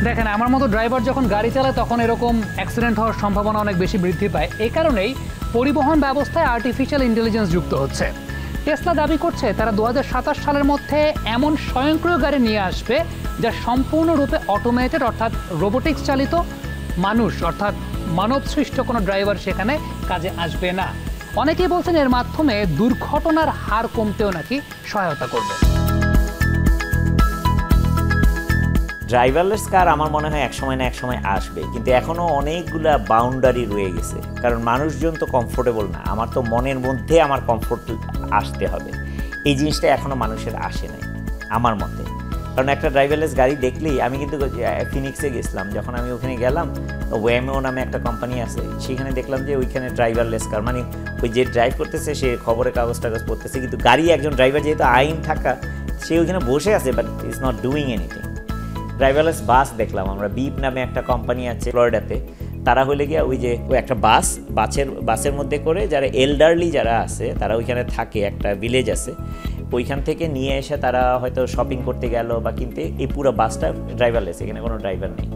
দেখেন, আমার মতো ড্রাইভার যখন গাড়ি চালায় তখন এরকম অ্যাক্সিডেন্ট হওয়ার সম্ভাবনা অনেক বেশি বৃদ্ধি পায়। এই কারণেই পরিবহন ব্যবস্থায় আর্টিফিশিয়াল ইন্টেলিজেন্স যুক্ত হচ্ছে। টেসলা দাবি করছে তারা 2027 সালের মধ্যে এমন স্বয়ংক্রিয় গাড়ি নিয়ে আসবে যা সম্পূর্ণরূপে অটোমেটেড, অর্থাৎ রোবোটিক্স চালিত। মানুষ অর্থাৎ মানবসৃষ্ট কোনো ড্রাইভার সেখানে কাজে আসবে না। অনেকেই বলছেন এর মাধ্যমে দুর্ঘটনার হার কমতেও নাকি সহায়তা করবে। ড্রাইভারলেস কার আমার মনে হয় একসময় না একসময় আসবে, কিন্তু এখনও অনেকগুলা বাউন্ডারি রয়ে গেছে, কারণ মানুষজন তো কমফোর্টেবল না। আমার তো মনের মধ্যে আমার কমফোর্ট আসতে হবে, এই জিনিসটা এখনও মানুষের আসে নাই আমার মতে। কারণ একটা ড্রাইভারলেস গাড়ি দেখলেই, আমি কিন্তু ফিনিক্সে গেছিলাম, যখন আমি ওখানে গেলাম ওয়েমো নামে একটা কোম্পানি আছে, সেখানে দেখলাম যে ওইখানে ড্রাইভারলেস কার, মানে ওই যে ড্রাইভ করতেছে সে খবরের কাগজ টাগজ পড়তেছে, কিন্তু গাড়ি একজন ড্রাইভার যেহেতু আইন থাকা, সে ওইখানে বসে আছে but is not doing anything. Driverless bus দেখলাম আমরা, বিপ নামে একটা কোম্পানি আছে ফ্লোরিডাতে, তারা হলে গিয়া ওই যে ওই একটা বাসের মধ্যে করে যারা এল্ডারলি যারা আছে তারা ওইখানে থাকে, একটা ভিলেজ আছে, ওইখান থেকে নিয়ে এসে তারা হয়তো শপিং করতে গেল বা কিনতে, এই পুরো বাসটা ড্রাইভারলেস, এখানে কোনো ড্রাইভার নেই।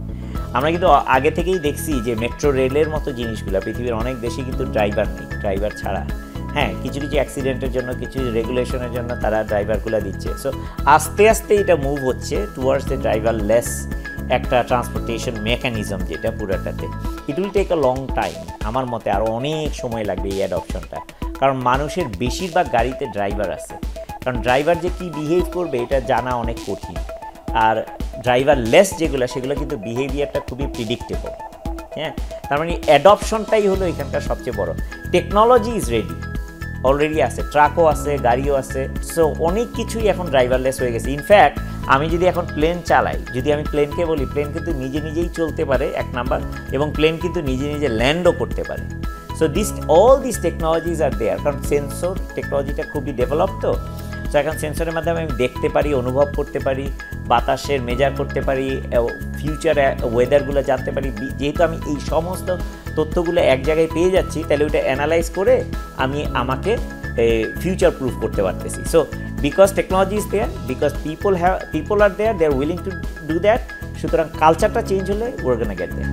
আমরা কিন্তু আগে থেকেই দেখছি যে মেট্রো রেলের মতো জিনিসগুলো পৃথিবীর অনেক দেশে কিন্তু ড্রাইভার নেই, ড্রাইভার ছাড়া। হ্যাঁ, কিছু কিছু অ্যাক্সিডেন্টের জন্য, কিছু রেগুলেশনের জন্য তারা ড্রাইভারগুলো দিচ্ছে। সো আস্তে আস্তে এটা মুভ হচ্ছে টুয়ার্ডস দ্য ড্রাইভারলেস একটা ট্রান্সপোর্টেশন মেকানিজম, যেটা পুরাটাতে it will take a long time. আমার মতে আরও অনেক সময় লাগবে এই অ্যাডপশনটা, কারণ মানুষের বেশিরভাগ গাড়িতে ড্রাইভার আছে, কারণ ড্রাইভার যে কী বিহেভ করবে এটা জানা অনেক কঠিন। আর ড্রাইভারলেস সেগুলো কিন্তু বিহেভিয়ারটা খুবই প্রিডিক্টেবল। হ্যাঁ, তার মানে অ্যাডপশনটাই হলো এখানকার সবচেয়ে বড়। টেকনোলজি ইজ রেডি, অলরেডি আছে, ট্রাকও আছে, গাড়িও আছে। সো অনেক কিছুই এখন ড্রাইভারলেস হয়ে গেছে। ইনফ্যাক্ট আমি যদি এখন প্লেন চালাই, যদি আমি প্লেনকে বলি, প্লেন কিন্তু নিজে নিজেই চলতে পারে এক নাম্বার, এবং প্লেন কিন্তু নিজে নিজে ল্যান্ডও করতে পারে। সো অল দিস টেকনোলজিজ আর দেয়ার, কারণ সেন্সর টেকনোলজিটা খুবই ডেভেলপ। তো এখন সেন্সরের মাধ্যমে আমি দেখতে পারি, অনুভব করতে পারি, বাতাসের মেজার করতে পারি, ফিউচার ওয়েদারগুলো জানতে পারি। যেহেতু আমি এই সমস্ত তথ্যগুলো এক জায়গায় পেয়ে যাচ্ছি, তাহলে ওইটা অ্যানালাইজ করে আমাকে ফিউচার প্রুফ করতে পারতেছি। So because technology is there, because people are there, they are willing to do that, সুতরাং কালচারটা চেঞ্জ হলে ওয়ার গোনা গেট দেয়ার।